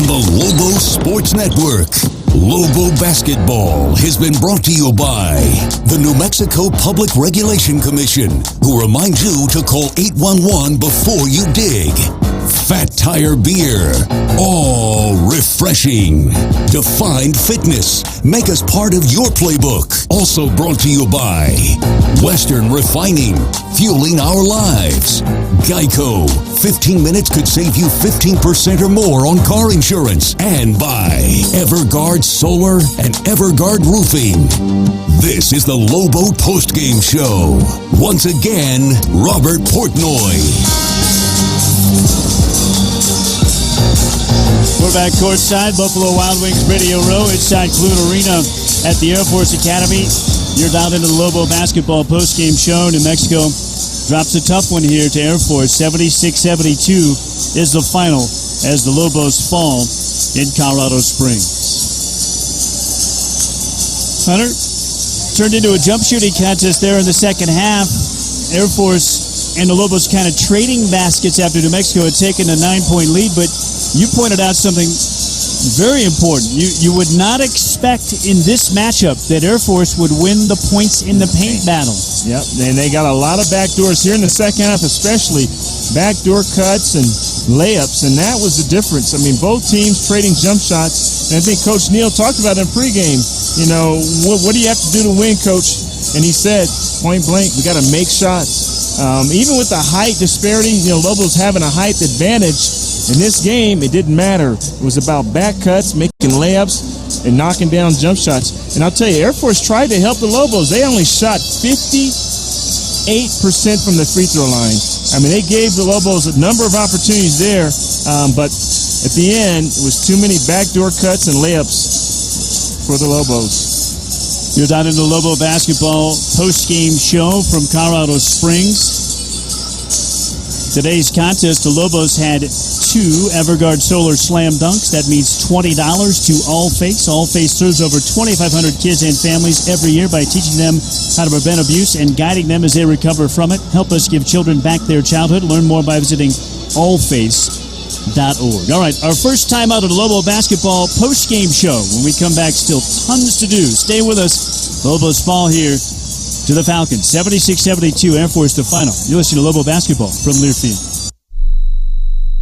on the Lobo Sports Network. Lobo Basketball has been brought to you by the New Mexico Public Regulation Commission, who reminds you to call 811 before you dig. Fat Tire Beer, all refreshing. Defined Fitness, make us part of your playbook. Also brought to you by Western Refining, fueling our lives. Geico, 15 minutes could save you 15% or more on car insurance. And by Everguard Solar and Everguard Roofing. This is the Lobo Postgame Show. Once again, Robert Portnoy. We're back courtside, Buffalo Wild Wings Radio Row, inside Clune Arena at the Air Force Academy. You're dialed into the Lobo Basketball Postgame Show. New Mexico drops a tough one here to Air Force. 76-72 is the final as the Lobos fall in Colorado Springs. Hunter, turned into a jump shooting contest there in the second half. Air Force and the Lobos kind of trading baskets after New Mexico had taken a 9-point lead, but you pointed out something very important. You would not expect in this matchup that Air Force would win the points in the paint battle. Yep, and they got a lot of backdoors here in the second half, especially backdoor cuts and layups, and that was the difference. I mean, both teams trading jump shots, and I think Coach Neal talked about it in pregame. You know, what do you have to do to win, Coach? And he said, point blank, we got to make shots. Even with the height disparity, Lobos having a height advantage, in this game, it didn't matter. It was about back cuts, making layups, and knocking down jump shots. And I'll tell you, Air Force tried to help the Lobos. They only shot 58% from the free throw line. I mean, they gave the Lobos a number of opportunities there, but at the end, it was too many backdoor cuts and layups for the Lobos. You're down in the Lobo Basketball post-game show from Colorado Springs. Today's contest, the Lobos had 2 Everguard Solar Slam Dunks. That means $20 to All Face. All Face serves over 2,500 kids and families every year by teaching them how to prevent abuse and guiding them as they recover from it. Help us give children back their childhood. Learn more by visiting allface.org. All right, our first time out of the Lobo Basketball post-game show. When we come back, still tons to do. Stay with us. Lobos fall here to the Falcons. 76-72, Air Force the final. You're listening to Lobo Basketball from Learfield.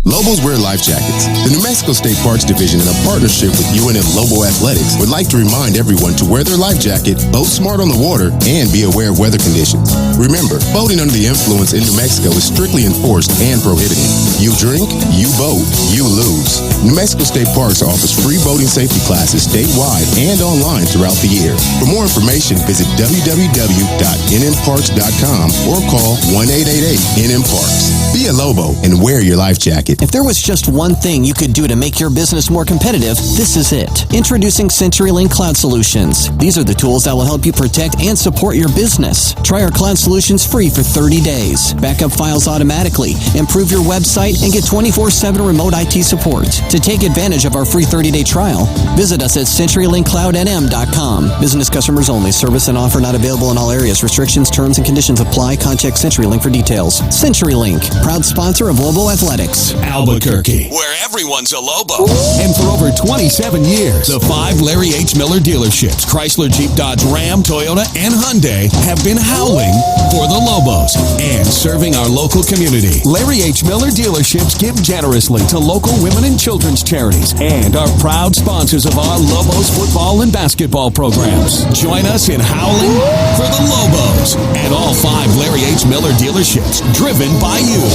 Lobos wear life jackets. The New Mexico State Parks Division, in a partnership with UNM Lobo Athletics, would like to remind everyone to wear their life jacket, boat smart on the water, and be aware of weather conditions. Remember, boating under the influence in New Mexico is strictly enforced and prohibited. You drink, you boat, you lose. New Mexico State Parks offers free boating safety classes statewide and online throughout the year. For more information, visit www.nmparks.com or call 1-888-NM-PARKS. Be a Lobo and wear your life jacket. If there was just one thing you could do to make your business more competitive, this is it. Introducing CenturyLink Cloud Solutions. These are the tools that will help you protect and support your business. Try our cloud solutions free for 30 days. Backup files automatically. Improve your website and get 24/7 remote IT support. To take advantage of our free 30-day trial, visit us at CenturyLinkCloudNM.com. Business customers only. Service and offer not available in all areas. Restrictions, terms, and conditions apply. Contact CenturyLink for details. CenturyLink, proud sponsor of Lobo Athletics. Albuquerque, where everyone's a Lobo. And for over 27 years, the 5 Larry H. Miller dealerships, Chrysler, Jeep, Dodge, Ram, Toyota, and Hyundai, have been howling for the Lobos and serving our local community. Larry H. Miller dealerships give generously to local women and children's charities and are proud sponsors of our Lobos football and basketball programs. Join us in howling for the Lobos and all 5 Larry H. Miller dealerships, driven by you.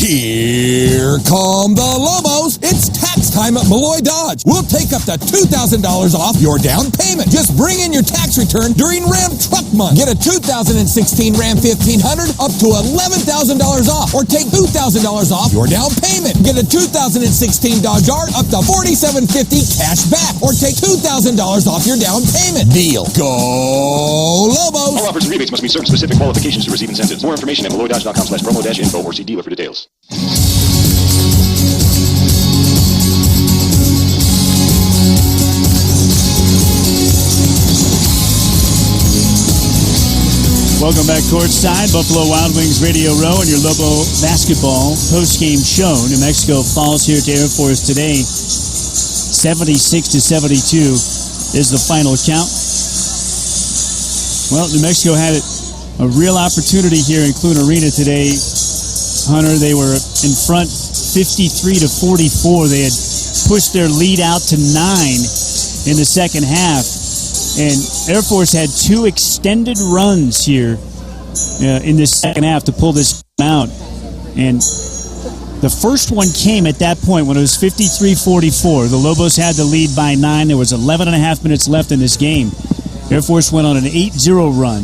Here come the Lobos. It's tax time at Malloy Dodge. We'll take up to $2,000 off your down payment. Just bring in your tax return during Ram Truck Month. Get a 2016 Ram 1500 up to $11,000 off, or take $2,000 off your down payment. Get a 2016 Dodge Dart up to $4,750 cash back, or take $2,000 off your down payment. Deal. Go Lobos. All offers and rebates must meet certain specific qualifications to receive incentives. More information at malloydodge.com/promo-info or see dealer for details. Welcome back courtside, Buffalo Wild Wings Radio Row and your Lobo basketball post-game show. New Mexico falls here to Air Force today. 76-72 is the final count. Well, New Mexico had a real opportunity here in Clune Arena today. Hunter, they were in front 53-44. They had pushed their lead out to 9 in the second half. And Air Force had 2 extended runs here in this second half to pull this out. And the first one came at that point when it was 53-44. The Lobos had the lead by 9. There was 11 and a half minutes left in this game. Air Force went on an 8-0 run.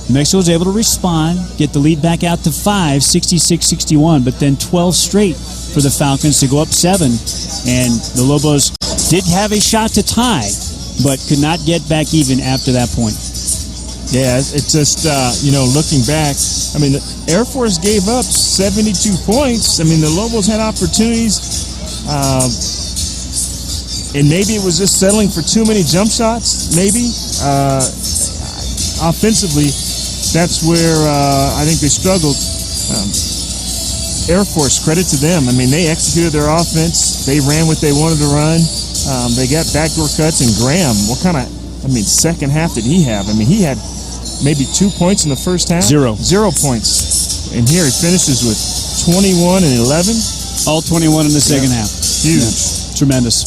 New Mexico was able to respond, get the lead back out to 5, 66-61, but then 12 straight for the Falcons to go up 7. And the Lobos did have a shot to tie, but could not get back even after that point. Yeah, it's just, looking back, I mean, the Air Force gave up 72 points. I mean, the Lobos had opportunities, and maybe it was just settling for too many jump shots, maybe. Offensively, that's where I think they struggled. Air Force, credit to them. I mean, they executed their offense. They ran what they wanted to run. They got backdoor cuts, and Graham, second half did he have? I mean, he had maybe 2 points in the first half. 0 points. And here he finishes with 21 and 11. All 21 in the second half. Huge. Yeah. Tremendous.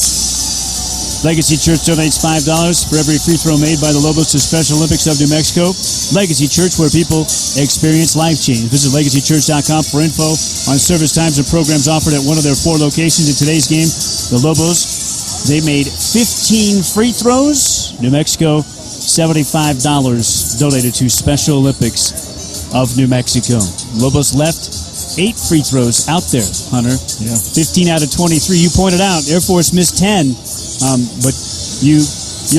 Legacy Church donates $5 for every free throw made by the Lobos to Special Olympics of New Mexico. Legacy Church, where people experience life change. Visit LegacyChurch.com for info on service times and programs offered at one of their 4 locations. In today's game, the Lobos, they made 15 free throws. New Mexico, $75 donated to Special Olympics of New Mexico. Lobos left 8 free throws out there, Hunter. Yeah. 15 out of 23. You pointed out Air Force missed 10, but you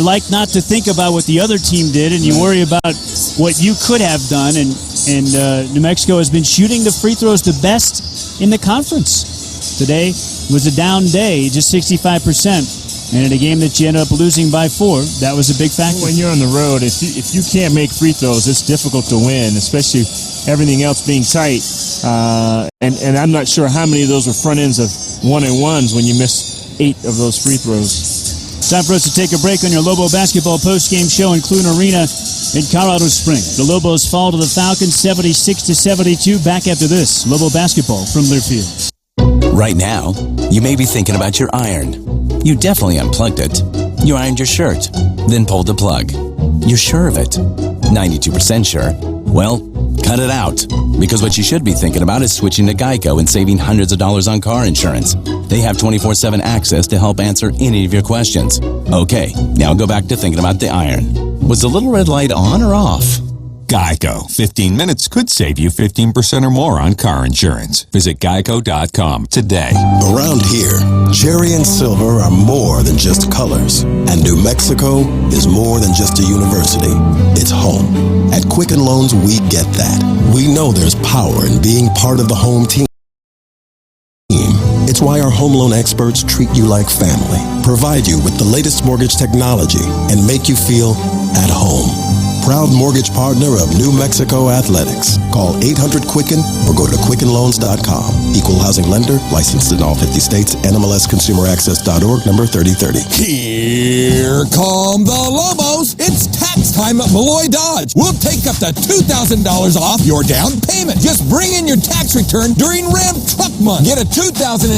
like not to think about what the other team did, and you worry about what you could have done. And New Mexico has been shooting the free throws the best in the conference. Today was a down day, just 65%. And in a game that you ended up losing by 4, that was a big factor. When you're on the road, if you can't make free throws, it's difficult to win, especially everything else being tight. And I'm not sure how many of those were front ends of 1-and-1s when you miss 8 of those free throws. Time for us to take a break on your Lobo basketball post-game show in Clune Arena in Colorado Springs. The Lobos fall to the Falcons 76-72. Back after this, Lobo basketball from Learfield. Right now, you may be thinking about your iron. You definitely unplugged it. You ironed your shirt, then pulled the plug. You're sure of it. 92% sure. Well, cut it out. Because what you should be thinking about is switching to Geico and saving hundreds of dollars on car insurance. They have 24/7 access to help answer any of your questions. Okay, now go back to thinking about the iron. Was the little red light on or off? Geico. 15 minutes could save you 15% or more on car insurance. Visit geico.com today. Around here, cherry and silver are more than just colors. And New Mexico is more than just a university. It's home. At Quicken Loans, we get that. We know there's power in being part of the home team. It's why our home loan experts treat you like family, provide you with the latest mortgage technology, and make you feel at home. Proud mortgage partner of New Mexico Athletics. Call 800-QUICKEN or go to QuickenLoans.com. Equal housing lender, licensed in all 50 states, NMLSConsumerAccess.org, number 3030. Here come the Lobos. It's tax time at Malloy Dodge. We'll take up to $2,000 off your down payment. Just bring in your tax return during Ram Truck Month. Get a 2016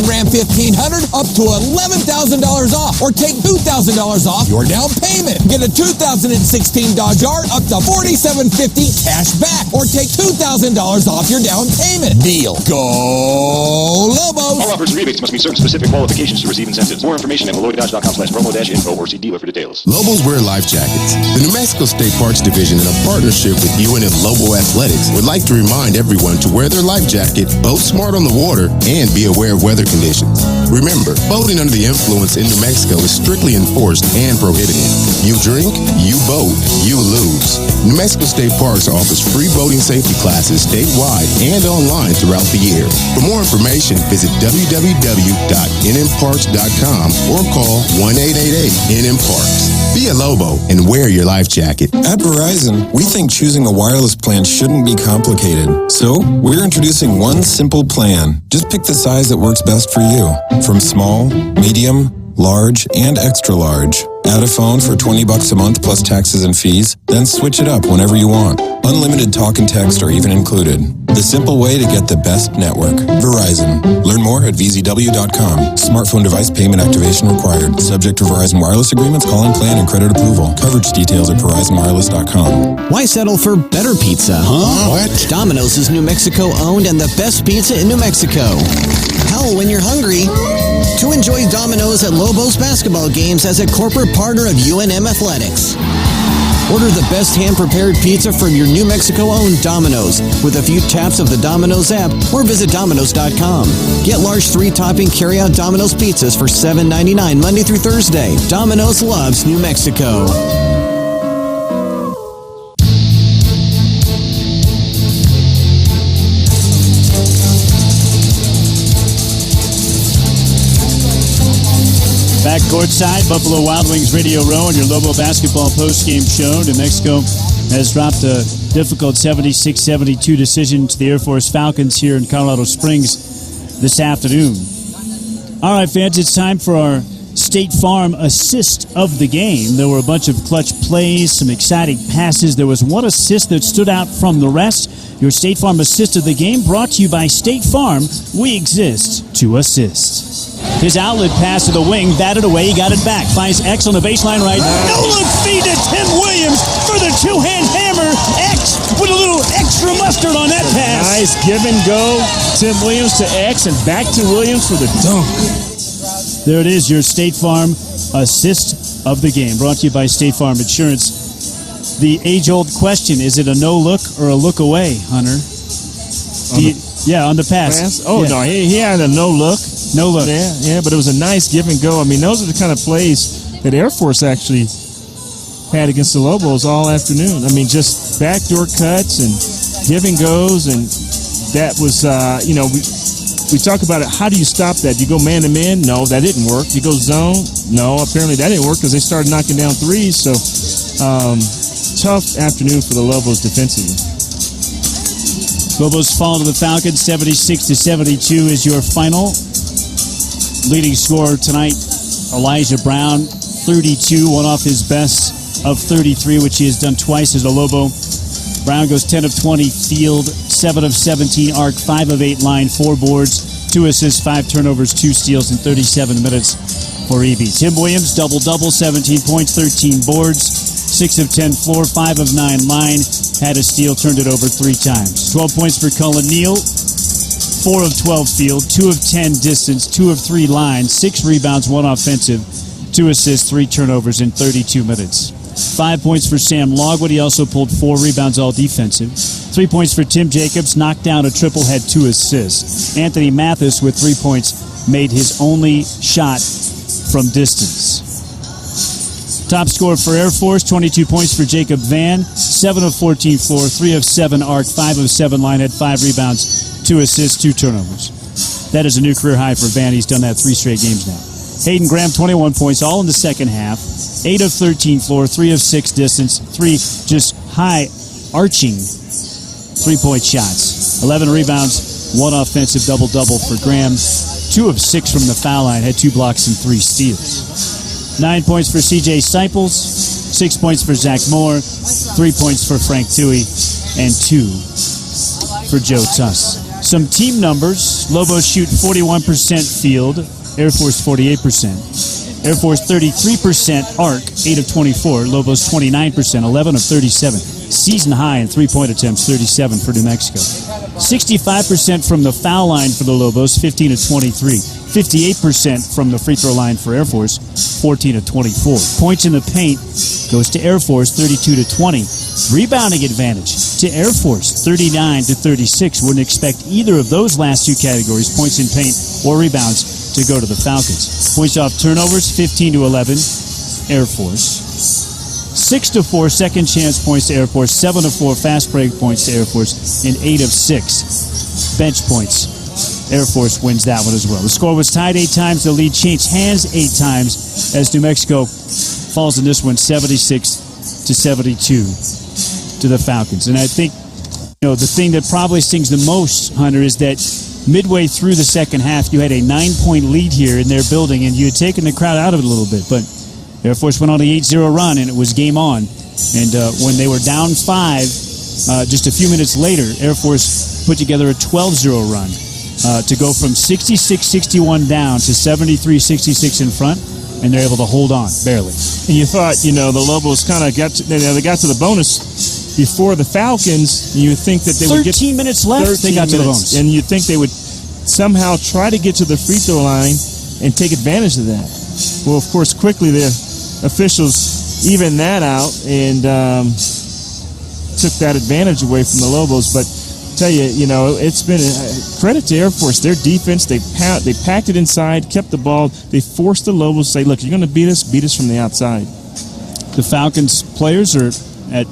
Ram 1500 up to $11,000 off, or take $2,000 off your down payment. Get a 2016 Dodge Dart up to $4,750 cash back, or take $2,000 off your down payment. Deal. Go Lobos! All offers and rebates must meet certain specific qualifications to receive incentives. More information at MalloyDodge.com/promo-info or see dealer for details. Lobos wear life jackets. The New Mexico State Parks Division, in a partnership with UNM Lobo Athletics, would like to remind everyone to wear their life jacket, boat smart on the water, and be aware of weather conditions. Remember, boating under the influence in New Mexico is strictly enforced and prohibited. You drink, you boat, you lose. New Mexico State Parks offers free boating safety classes statewide and online throughout the year. For more information, visit www.nmparks.com or call 1-888-NM-PARKS. Be a Lobo and wear your life jacket. At Verizon, we think choosing a wireless plan shouldn't be complicated. So, we're introducing one simple plan. Just pick the size that works best for you. From small, medium, large, and extra large. Add a phone for $20 a month plus taxes and fees, then switch it up whenever you want. Unlimited talk and text are even included. The simple way to get the best network. Verizon. Learn more at vzw.com. Smartphone device payment activation required. Subject to Verizon wireless agreements, calling plan, and credit approval. Coverage details at verizonwireless.com. Why settle for better pizza? Huh? What? Domino's is New Mexico owned and the best pizza in New Mexico. Hell, when you're hungry, to enjoy Domino's at Lobos basketball games as a corporate partner of UNM Athletics. Order the best hand-prepared pizza from your New Mexico-owned Domino's with a few taps of the Domino's app or visit Domino's.com. Get large 3-topping carry-out Domino's pizzas for $7.99 Monday through Thursday. Domino's loves New Mexico. Back courtside, Buffalo Wild Wings Radio Row on your Lobo basketball postgame show. New Mexico has dropped a difficult 76-72 decision to the Air Force Falcons here in Colorado Springs this afternoon. All right, fans, it's time for our State Farm assist of the game. There were a bunch of clutch plays, some exciting passes. There was one assist that stood out from the rest. Your State Farm assist of the game brought to you by State Farm. We exist to assist. His outlet pass to the wing, batted away, he got it back. Finds X on the baseline right. No-look feed to Tim Williams for the two-hand hammer. X with a little extra mustard on that pass. Nice give and go. Tim Williams to X and back to Williams for the dunk. There it is, your State Farm assist of the game. Brought to you by State Farm Insurance. The age-old question, is it a no-look or a look away, Hunter? On the pass. Oh, yeah. No, he had a no-look. No look. Yeah, but it was a nice give and go. I mean, those are the kind of plays that Air Force actually had against the Lobos all afternoon. I mean, just backdoor cuts and give and goes, and that was, we talk about it. How do you stop that? Do you go man-to-man? No, that didn't work. You go zone? No, apparently that didn't work because they started knocking down threes. So, tough afternoon for the Lobos defensively. Lobos fall to the Falcons, 76-72 is your final. Leading scorer tonight, Elijah Brown, 32, one off his best of 33, which he has done twice as a Lobo. Brown goes 10 of 20 field, 7 of 17 arc, 5 of 8 line, 4 boards, 2 assists, 5 turnovers, 2 steals in 37 minutes for EB. Tim Williams, double-double, 17 points, 13 boards, 6 of 10 floor, 5 of 9 line, had a steal, turned it over 3 times. 12 points for Cullen Neal, 4 of 12 field, 2 of 10 distance, 2 of 3 line, 6 rebounds, 1 offensive, 2 assists, 3 turnovers in 32 minutes. 5 points for Sam Logwood. He also pulled 4 rebounds, all defensive. 3 points for Tim Jacobs, knocked down a triple, had 2 assists. Anthony Mathis with 3 points made his only shot from distance. Top scorer for Air Force, 22 points for Jacob Van, 7 of 14 floor, 3 of 7 arc, 5 of 7 line, had 5 rebounds, 2 assists, 2 turnovers. That is a new career high for Van. He's done that 3 straight games now. Hayden Graham, 21 points, all in the second half. 8 of 13 floor, 3 of 6 distance, 3 just high arching 3-point shots. 11 rebounds, 1 offensive double-double for Graham. 2 of 6 from the foul line, had 2 blocks and 3 steals. 9 points for C.J. Stiples, 6 points for Zach Moore, 3 points for Frank Tui, and 2 for Joe Tuss. Some team numbers. Lobos shoot 41% field, Air Force 48%. Air Force 33% arc, 8 of 24. Lobos 29%, 11 of 37. Season high in 3-point attempts, 37 for New Mexico. 65% from the foul line for the Lobos, 15 of 23. 58% from the free throw line for Air Force, 14 of 24. Points in the paint goes to Air Force, 32 to 20. Rebounding advantage to Air Force, 39 to 36. Wouldn't expect either of those last 2 categories, points in paint or rebounds, to go to the Falcons. Points off turnovers, 15 to 11, Air Force. 6 to 4 second chance points to Air Force, 7 to 4 fast break points to Air Force, and 8 of 6 bench points. Air Force wins that one as well. The score was tied 8 times. The lead changed hands 8 times as New Mexico falls in this one 76-72 to the Falcons. And I think, the thing that probably stings the most, Hunter, is that midway through the second half, you had a 9-point lead here in their building, and you had taken the crowd out of it a little bit. But Air Force went on the 8-0 run, and it was game on. And when they were down 5, just a few minutes later, Air Force put together a 12-0 run to go from 66-61 down to 73-66 in front, and they're able to hold on, barely. And you thought, the Lobos kind of got to the bonus before the Falcons. You would think that they would get 13 minutes left. They got to the bonus, and you'd think they would somehow try to get to the free throw line and take advantage of that. Well, of course, quickly the officials evened that out and took that advantage away from the Lobos. But tell you, it's been a credit to Air Force. Their defense, they packed it inside, kept the ball. They forced the Lobos to say, look, you're going to beat us from the outside. The Falcons players are at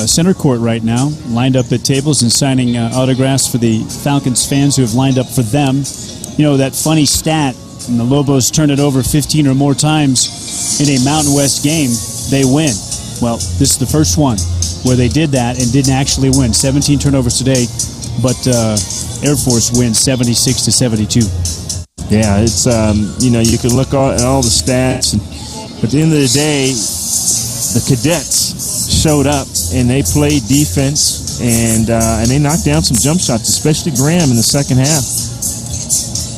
center court right now, lined up at tables and signing autographs for the Falcons fans who have lined up for them. That funny stat, when the Lobos turn it over 15 or more times in a Mountain West game, they win. Well, this is the first one where they did that and didn't actually win. 17 turnovers today, but Air Force wins 76-72. Yeah, it's you can look at all the stats, but at the end of the day, the cadets showed up and they played defense and they knocked down some jump shots, especially Graham in the second half.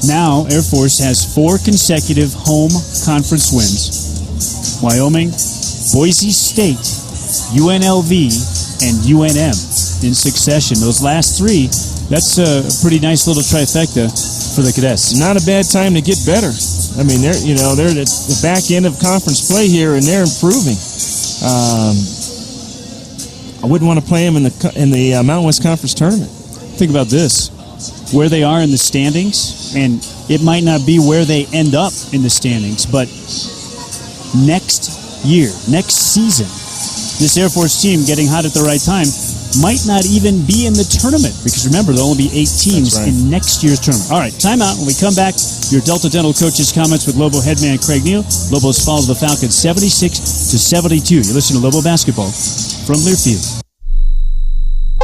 Now Air Force has 4 consecutive home conference wins. Wyoming, Boise State, UNLV, and UNM in succession. Those last 3, that's a pretty nice little trifecta for the cadets. Not a bad time to get better. I mean, they're at the back end of conference play here, and they're improving. I wouldn't want to play them in the Mountain West Conference tournament. Think about this. Where they are in the standings, and it might not be where they end up in the standings, but next season, this Air Force team getting hot at the right time might not even be in the tournament, because remember, there'll only be 8 teams in next year's tournament. All right, timeout. When we come back, your Delta Dental coaches' comments with Lobo headman Craig Neal. Lobos fall to the Falcons 76-72. You listen to Lobo basketball from Learfield.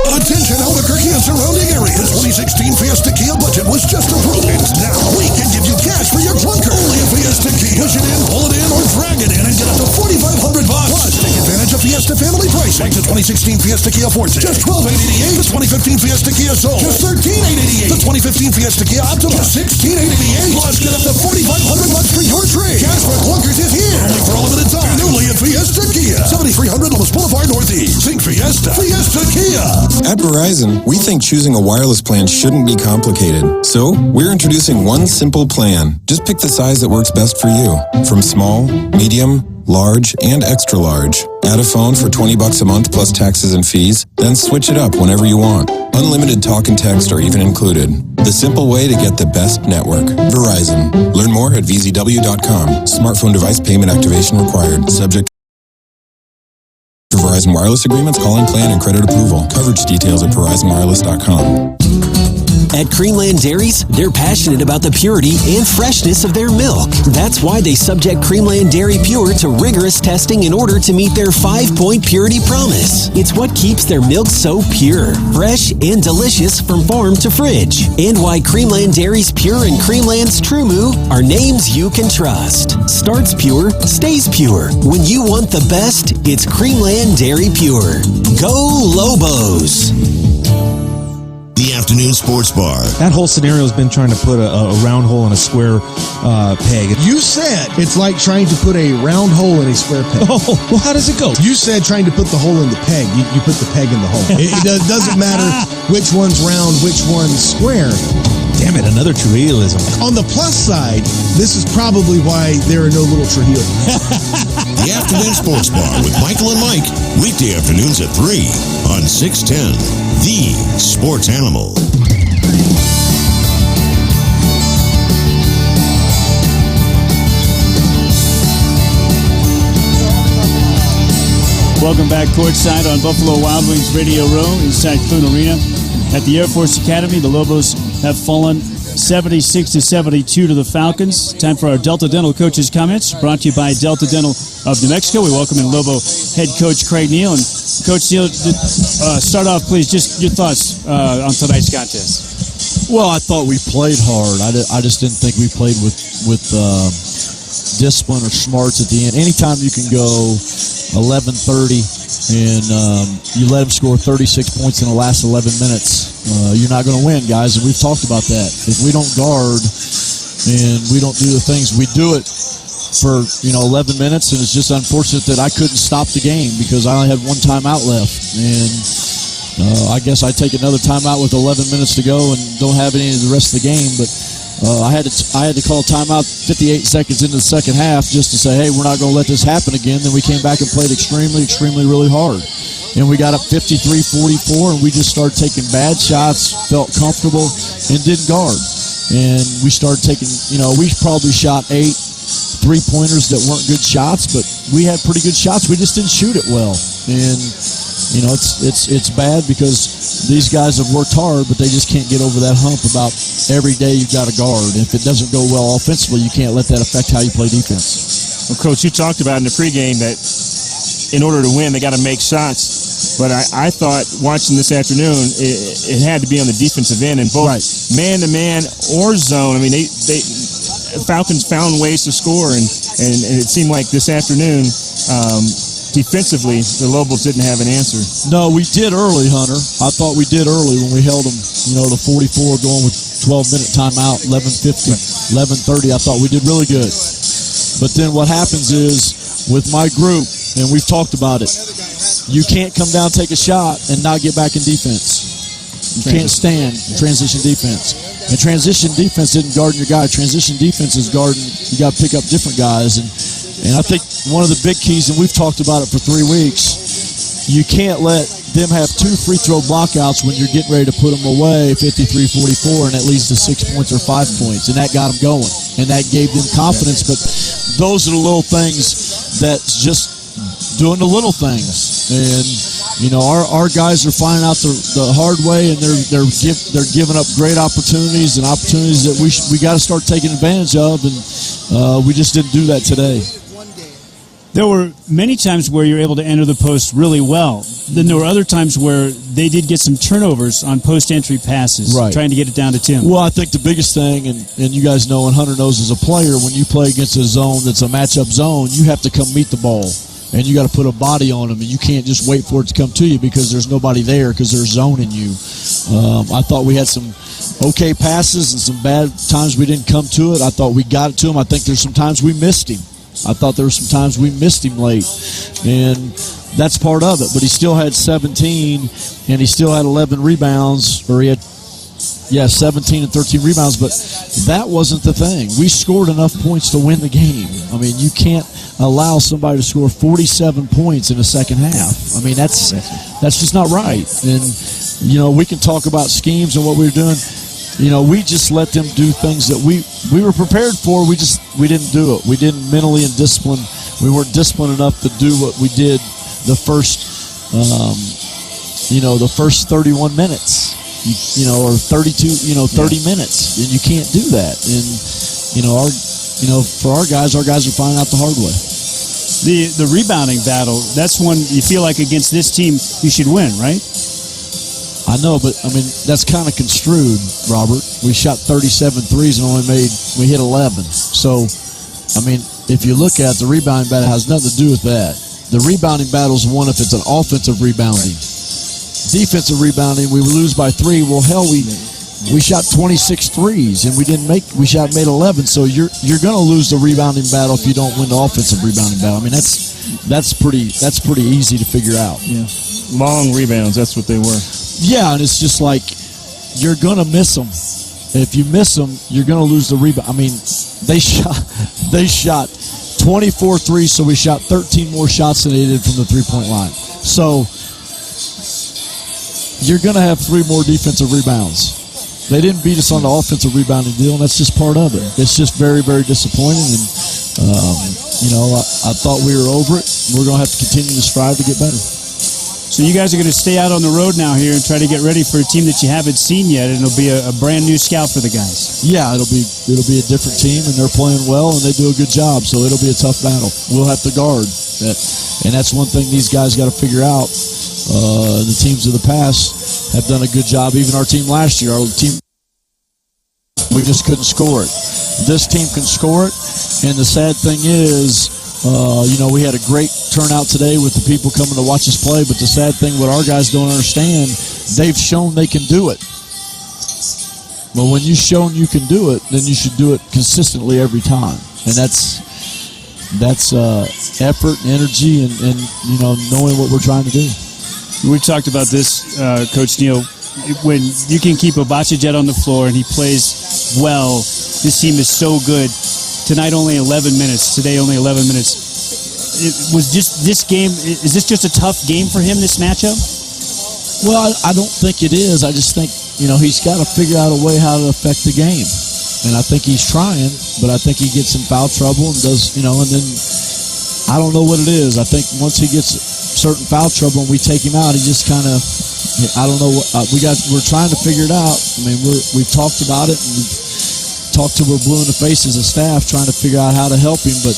Attention Albuquerque and surrounding areas. The 2016 Fiesta Kia budget was just approved. And now we can give you cash for your clunker. Only a Fiesta Kia. Push it in, pull it in, or drag it in and get up to $4,500. Plus, take advantage of Fiesta family pricing. Like the 2016 Fiesta Kia Forte. Just $12,888. The 2015 Fiesta Kia Soul. Just $13,888. The 2015 Fiesta Kia Optima. Just $16,888. Plus, get up to $4,500 for your trade. Cash for clunkers is here. Only for a limited time. Newly at Fiesta Kia. 7300 Lewis Boulevard Northeast. Think Fiesta. Fiesta Kia. At Verizon, we think choosing a wireless plan shouldn't be complicated. So, we're introducing one simple plan. Just pick the size that works best for you. From small, medium, large, and extra large. Add a phone for $20 a month plus taxes and fees, then switch it up whenever you want. Unlimited talk and text are even included. The simple way to get the best network. Verizon. Learn more at vzw.com. Smartphone device payment activation required. Subject to Verizon Wireless agreements, calling plan, and credit approval. Coverage details at verizonwireless.com. At Creamland Dairies, they're passionate about the purity and freshness of their milk. That's why they subject Creamland Dairy Pure to rigorous testing in order to meet their 5-point purity promise. It's what keeps their milk so pure, fresh, and delicious from farm to fridge. And why Creamland Dairy's Pure and Creamland's True Moo are names you can trust. Starts pure, stays pure. When you want the best, it's Creamland Dairy Pure. Go Lobos! The Afternoon Sports Bar. That whole scenario has been trying to put a round hole in a square peg. You said it's like trying to put a round hole in a square peg. Oh, well, how does it go? You said trying to put the hole in the peg. You put the peg in the hole. It doesn't matter which one's round, which one's square. Damn it, another Trujilloism. On the plus side, this is probably why there are no little Trujillo. The Afternoon Sports Bar with Michael and Mike. Weekday afternoons at 3 on 610. The Sports Animal. Welcome back courtside on Buffalo Wild Wings Radio Row inside Clune Arena. At the Air Force Academy, the Lobos have fallen 76-72 to the Falcons. Time for our Delta Dental coaches' comments, brought to you by Delta Dental of New Mexico. We welcome in Lobo head coach Craig Neal. And Coach Neal, start off, please, just your thoughts on tonight's contest. Well, I thought we played hard. I just didn't think we played with discipline or smarts at the end. Anytime you can go 11-30 and you let them score 36 points in the last 11 minutes, you're not going to win, guys, and we've talked about that. If we don't guard and we don't do the things, we do it for 11 minutes, and it's just unfortunate that I couldn't stop the game because I only had one timeout left, and I guess I take another timeout with 11 minutes to go and don't have any of the rest of the game, but I had to call timeout 58 seconds into the second half just to say, hey, we're not going to let this happen again. Then we came back and played extremely really hard. And we got up 53-44, and we just started taking bad shots, felt comfortable, and didn't guard. And we started taking, we probably shot 8 3-pointers that weren't good shots, but we had pretty good shots. We just didn't shoot it well. And, it's bad because these guys have worked hard, but they just can't get over that hump about every day you've got to guard. And if it doesn't go well offensively, you can't let that affect how you play defense. Well, Coach, you talked about in the pregame that in order to win, they got to make shots. But I thought watching this afternoon, it had to be on the defensive end, and both man-to-man or zone. I mean, they Falcons found ways to score, and it seemed like this afternoon, defensively, the Lobos didn't have an answer. No, we did early, Hunter. I thought we did early when we held them, to 44 going with 12-minute timeout, 11:50, 11:30. I thought we did really good. But then what happens is with my group, and we've talked about it, you can't come down, take a shot, and not get back in defense. You can't stand transition defense. And transition defense isn't guarding your guy. Transition defense is guarding, you got to pick up different guys. And I think one of the big keys, and we've talked about it for 3 weeks, you can't let them have 2 free throw blockouts when you're getting ready to put them away 53-44, and that leads to 6 points or 5 points. And that got them going. And that gave them confidence. But those are the little things that's just doing the little things. And our guys are finding out the hard way, and they're giving up great opportunities and opportunities that we got to start taking advantage of, and we just didn't do that today. There were many times where you were able to enter the post really well. Then there were other times where they did get some turnovers on post-entry passes, trying to get it down to Tim. Well, I think the biggest thing, and you guys know, and Hunter knows as a player, when you play against a zone that's a matchup zone, you have to come meet the ball. And you got to put a body on them, and you can't just wait for it to come to you because there's nobody there because they're zoning you. I thought we had some okay passes and some bad times we didn't come to it. I thought we got it to him. I think there's some times we missed him. I thought there were some times we missed him late, and that's part of it. But he still had 17, and he still had 11 rebounds, or he had 17 and 13 rebounds, but that wasn't the thing. We scored enough points to win the game. I mean, you can't allow somebody to score 47 points in the second half. I mean, that's just not right. And, we can talk about schemes and what we were doing. We just let them do things that we were prepared for. We didn't do it. We didn't mentally and discipline. We weren't disciplined enough to do what we did the first 31 minutes. Or 32, 30 minutes, and you can't do that. And for our guys are finding out the hard way. The rebounding battle, that's one you feel like against this team you should win, right? I know, but I mean that's kind of construed, Robert. We shot 37 threes and we hit 11. So, I mean, if you look at the rebounding battle, it has nothing to do with that. The rebounding battle is one if it's an offensive rebounding. Defensive rebounding, we lose by 3. Well, hell, we shot 26 threes and we made 11. So you're going to lose the rebounding battle if you don't win the offensive rebounding battle. I mean, that's pretty easy to figure out. Yeah, long rebounds. That's what they were. Yeah, and it's just like you're going to miss them. If you miss them, you're going to lose the rebound. I mean, they shot 24 threes, so we shot 13 more shots than they did from the three-point line. So you're going to have 3 more defensive rebounds. They didn't beat us on the offensive rebounding deal, and that's just part of it. It's just very, very disappointing, and I thought we were over it. We're going to have to continue to strive to get better. So you guys are going to stay out on the road now here and try to get ready for a team that you haven't seen yet, and it'll be a brand new scout for the guys. Yeah, it'll be a different team, and they're playing well, and they do a good job. So it'll be a tough battle. We'll have to guard that, and that's one thing these guys got to figure out. The teams of the past have done a good job. Even our team last year, we just couldn't score it. This team can score it, and the sad thing is, we had a great turnout today with the people coming to watch us play, but the sad thing, what our guys don't understand, they've shown they can do it. But when you've shown you can do it, then you should do it consistently every time. And that's effort and energy and knowing what we're trying to do. We talked about this, Coach Neal. When you can keep Obachajet on the floor and he plays well, this team is so good. Tonight only 11 minutes. Today only 11 minutes. It was just this game. Is this just a tough game for him, this matchup? Well, I don't think it is. I just think, he's got to figure out a way how to affect the game. And I think he's trying, but I think he gets in foul trouble and does, and then I don't know what it is. I think once he gets certain foul trouble and we take him out, he just kind of, I don't know. We're trying to figure it out. I mean, we've talked about it and we've talked till we're blue in the face as a staff trying to figure out how to help him, but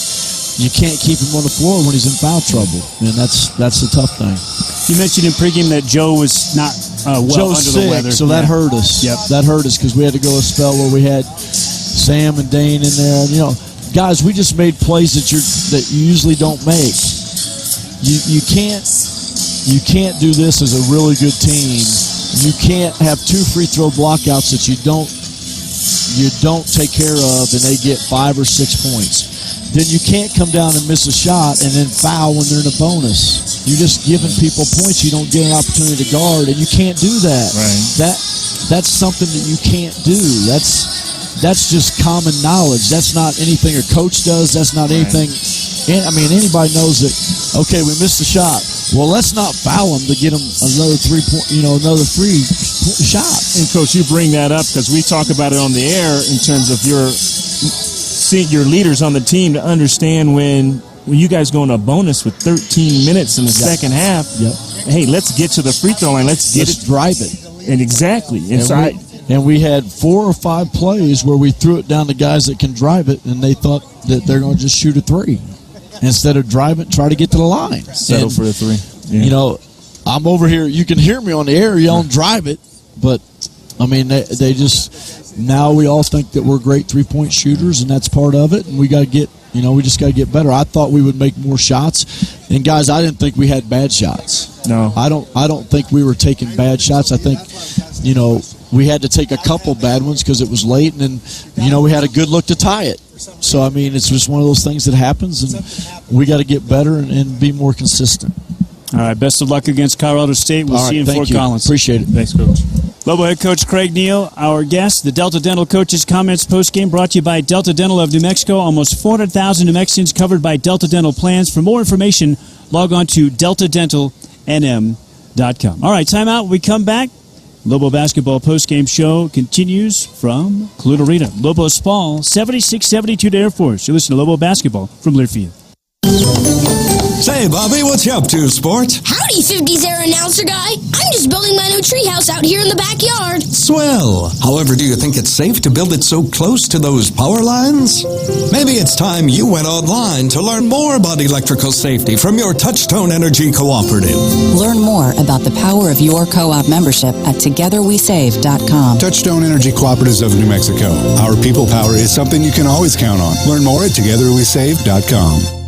you can't keep him on the floor when he's in foul trouble, and that's the tough thing. You mentioned in pregame that Joe was not Joe's under sick, the weather. so that hurt us. Yep. That hurt us because we had to go a spell where we had Sam and Dane in there. And, guys, we just made plays that you usually don't make. You can't do this as a really good team. You can't have 2 free throw blockouts that you don't take care of, and they get 5 or 6 points. Then you can't come down and miss a shot and then foul when they're in a bonus. You're just giving people points you don't get an opportunity to guard, and you can't do that. Right. That's something that you can't do. That's just common knowledge. That's not anything a coach does. That's not anything. Anybody knows that. Okay, we missed a shot. Well, let's not foul them to get them another 3-point, another free shot. And Coach, you bring that up because we talk about it on the air in terms of your leaders on the team to understand when you guys go on a bonus with 13 minutes in the second half. Yep. Hey, let's get to the free throw line. Let's drive it. And exactly. And we had 4 or 5 plays where we threw it down to guys that can drive it, and they thought that they're going to just shoot a 3 instead of drive it and try to get to the line. Settle for a 3. Yeah. I'm over here. You can hear me on the air yelling, drive it. But, they just, now we all think that we're great 3-point shooters, and that's part of it. And we got to get, we just got to get better. I thought we would make more shots. And, guys, I didn't think we had bad shots. No. I don't think we were taking bad shots. I think, we had to take a couple bad ones because it was late, and then, we had a good look to tie it. So, it's just one of those things that happens, and we got to get better and be more consistent. All right, best of luck against Colorado State. We'll see you in Fort Collins. Appreciate it. Thanks, Coach. Lobo head coach Craig Neal, our guest. The Delta Dental Coaches Comments postgame brought to you by Delta Dental of New Mexico. Almost 400,000 New Mexicans covered by Delta Dental plans. For more information, log on to deltadentalnm.com. All right, timeout. When we come back, Lobo basketball postgame show continues from Clute Arena. Lobos fall 76-72 to Air Force. You listen to Lobo basketball from Learfield. Say, Bobby, what you up to, sport? Howdy, 50s Air announcer guy. I'm just building my new treehouse out here in the backyard. Swell. However, do you think it's safe to build it so close to those power lines? Maybe it's time you went online to learn more about electrical safety from your Touchstone Energy Cooperative. Learn more about the power of your co-op membership at togetherwesave.com. Touchstone Energy Cooperatives of New Mexico. Our people power is something you can always count on. Learn more at togetherwesave.com.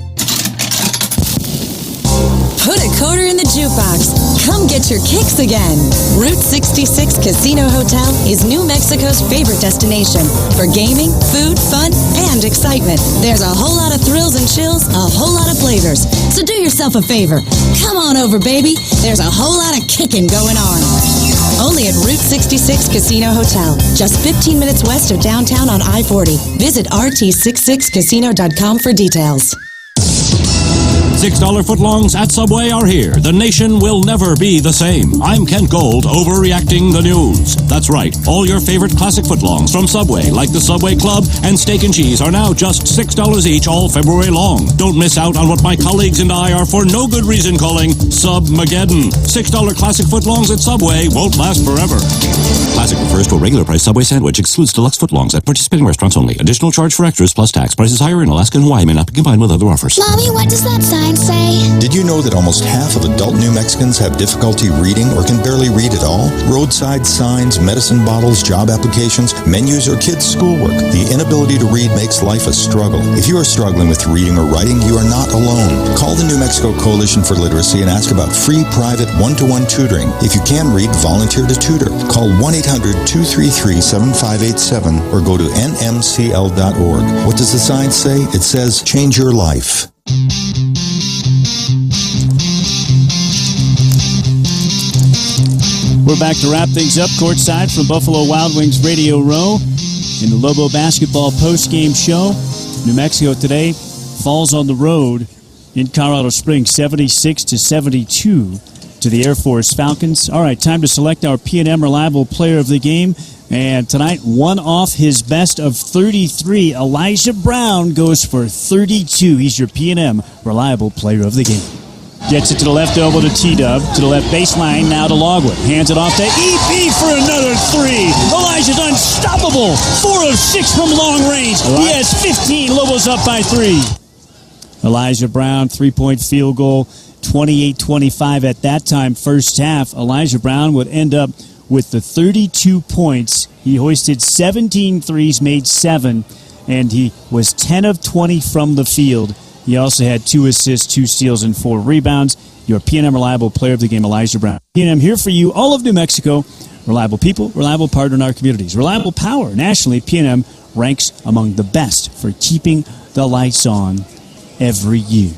Put a quarter in the jukebox. Come get your kicks again. Route 66 Casino Hotel is New Mexico's favorite destination for gaming, food, fun, and excitement. There's a whole lot of thrills and chills, a whole lot of flavors. So do yourself a favor. Come on over, baby. There's a whole lot of kicking going on. Only at Route 66 Casino Hotel, just 15 minutes west of downtown on I-40. Visit rt66casino.com for details. $6 footlongs at Subway are here. The nation will never be the same. I'm Kent Gold, overreacting the news. That's right. All your favorite classic footlongs from Subway, like the Subway Club and Steak and Cheese, are now just $6 each all February long. Don't miss out on what my colleagues and I are for no good reason calling Submageddon. $6 classic footlongs at Subway won't last forever. Classic refers to a regular price Subway sandwich, excludes deluxe footlongs at participating restaurants only. Additional charge for extras plus tax. Prices higher in Alaska and Hawaii, may not be combined with other offers. Mommy, what does that sign say? Did you know that almost half of adult New Mexicans have difficulty reading or can barely read at all? Roadside signs, medicine bottles, job applications, menus, or kids' schoolwork. The inability to read makes life a struggle. If you are struggling with reading or writing, you are not alone. Call the New Mexico Coalition for Literacy and ask about free private one-to-one tutoring. If you can read, volunteer to tutor. Call 1-800-233-7587 or go to nmcl.org. What does the sign say? It says, change your life. We're back to wrap things up courtside from Buffalo Wild Wings Radio Row in the Lobo Basketball postgame show. New Mexico today falls on the road in Colorado Springs, 76-72 to the Air Force Falcons. All right, time to select our P&M Reliable Player of the Game. And tonight, one off his best of 33, Elijah Brown goes for 32. He's your P&M Reliable Player of the Game. Gets it to the left elbow to T-Dub, to the left baseline, now to Logwood. Hands it off to EP for another three. Elijah's unstoppable. 4 of 6 from long range. He has 15. Lobos up by 3. Elijah Brown, three-point field goal, 28-25 at that time, first half. Elijah Brown would end up with the 32 points. He hoisted 17 threes, made 7, and he was 10 of 20 from the field. He also had 2 assists, 2 steals, and 4 rebounds. Your P&M Reliable Player of the Game, Elijah Brown. P&M here for you, all of New Mexico. Reliable people, reliable partner in our communities. Reliable power. Nationally, P&M ranks among the best for keeping the lights on every year.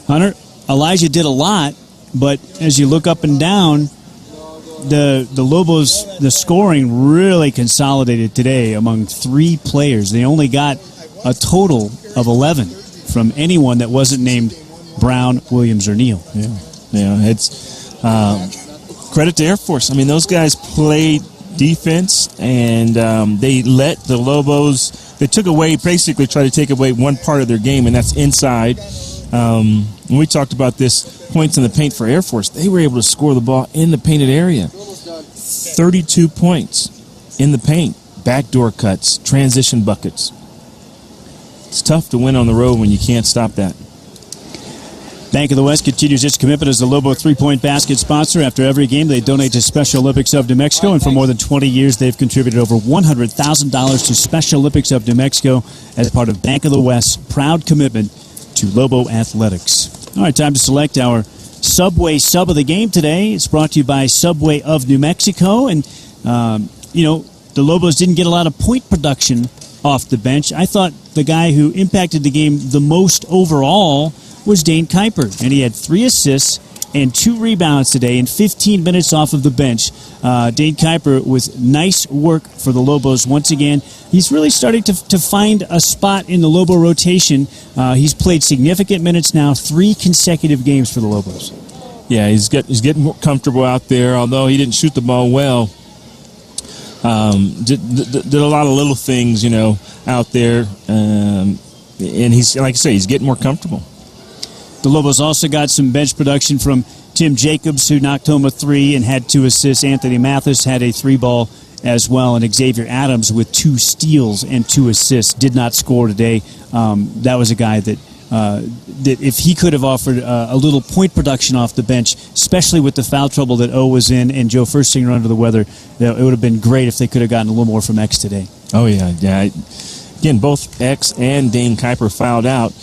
Hunter, Elijah did a lot, but as you look up and down, the Lobos, the scoring really consolidated today among 3 players. They only got a total of 11 from anyone that wasn't named Brown, Williams, or Neal. Yeah, it's credit to Air Force. I mean, those guys played defense, and they let the Lobos, they took away, basically tried to take away one part of their game, and that's inside. When we talked about this, points in the paint for Air Force, they were able to score the ball in the painted area. 32 points in the paint, backdoor cuts, transition buckets. It's tough to win on the road when you can't stop that. Bank of the West continues its commitment as the Lobo three-point basket sponsor. After every game, they donate to Special Olympics of New Mexico, and for more than 20 years, they've contributed over $100,000 to Special Olympics of New Mexico as part of Bank of the West's proud commitment to Lobo athletics. All right, time to select our Subway sub of the game today. It's brought to you by Subway of New Mexico, and, the Lobos didn't get a lot of point production off the bench. I thought the guy who impacted the game the most overall was Dane Kuiper, and he had 3 assists and 2 rebounds today in 15 minutes off of the bench. Dane Kuiper with nice work for the Lobos once again. He's really starting to find a spot in the Lobo rotation. He's played significant minutes now, 3 consecutive games for the Lobos. Yeah, he's getting more comfortable out there, although he didn't shoot the ball well. Did a lot of little things, out there. And he's, like I say, he's getting more comfortable. The Lobos also got some bench production from Tim Jacobs, who knocked home a 3 and had 2 assists. Anthony Mathis had a 3-ball as well, and Xavier Adams with 2 steals and 2 assists did not score today. That was a guy that if he could have offered a little point production off the bench, especially with the foul trouble that O was in and Joe Furstinger under the weather, it would have been great if they could have gotten a little more from X today. Oh, yeah. Again, both X and Dane Kuiper fouled out.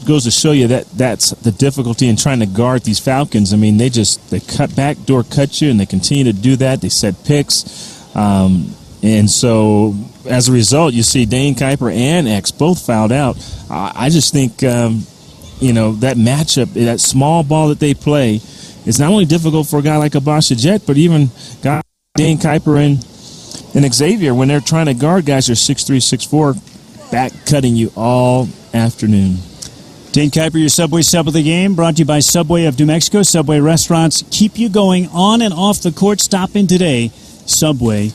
Goes to show you that that's the difficulty in trying to guard these Falcons. I mean, they cut backdoor cut you, and they continue to do that. They set picks. And so as a result, you see Dane Kuiper and X both fouled out. I just think, that matchup, that small ball that they play, is not only difficult for a guy like Abasha Jet, but even guys like Dane Kuiper and Xavier, when they're trying to guard guys who are 6'3", 6'4", back cutting you all afternoon. Dane Kuiper, your Subway sub of the game, brought to you by Subway of New Mexico. Subway restaurants keep you going on and off the court. Stop in today. Subway,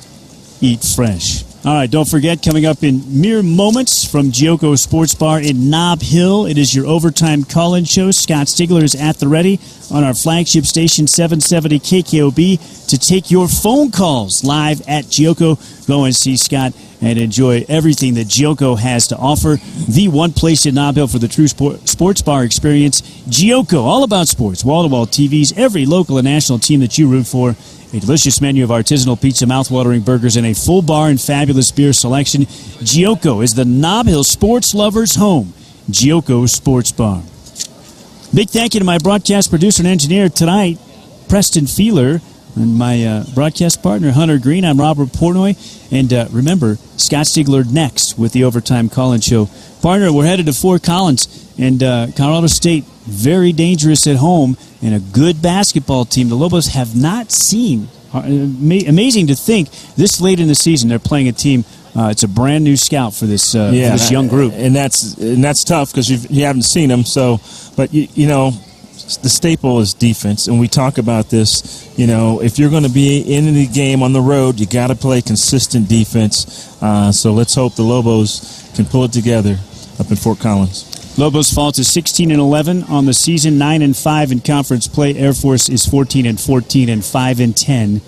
eat fresh. All right, don't forget, coming up in mere moments from Gioco Sports Bar in Nob Hill, it is your Overtime Call-In Show. Scott Stigler is at the ready on our flagship station, 770 KKOB, to take your phone calls live at Gioco. Go and see Scott and enjoy everything that Gioco has to offer. The one place in Nob Hill for the true sports bar experience. Gioco, all about sports, wall-to-wall TVs, every local and national team that you root for. A delicious menu of artisanal pizza, mouth-watering burgers, and a full bar and fabulous beer selection. Gioco is the Nob Hill sports lovers' home. Gioco Sports Bar. Big thank you to my broadcast producer and engineer tonight, Preston Feeler, and my broadcast partner, Hunter Green. I'm Robert Portnoy. And remember, Scott Stigler next with the Overtime Call-In Show. Partner, we're headed to Fort Collins, and Colorado State, very dangerous at home, and a good basketball team. The Lobos have not seen. Amazing to think this late in the season they're playing a team. It's a brand new scout for this young group, and that's tough because you haven't seen them. So, but you know, the staple is defense, and we talk about this. You know, if you're going to be in the game on the road, you got to play consistent defense. So let's hope the Lobos can pull it together up in Fort Collins. Lobos fall to 16-11 on the season, 9-5 in conference play. Air Force is 14-14 and 5-10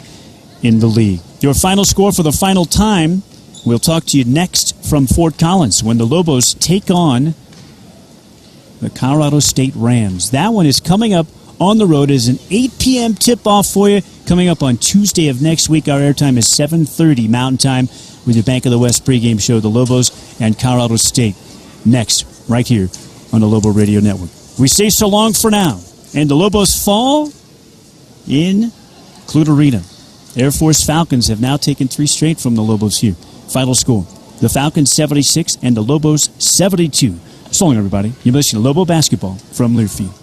in the league. Your final score for the final time. We'll talk to you next from Fort Collins when the Lobos take on the Colorado State Rams. That one is coming up on the road as an 8 p.m. tip-off for you. Coming up on Tuesday of next week, our airtime is 7:30 Mountain Time with your Bank of the West pregame show, the Lobos and Colorado State. Next, right here on the Lobo Radio Network. We say so long for now, and the Lobos fall in Clute Arena. Air Force Falcons have now taken 3 straight from the Lobos here. Final score, the Falcons 76 and the Lobos 72. So long, everybody. You're listening to Lobo Basketball from Learfield.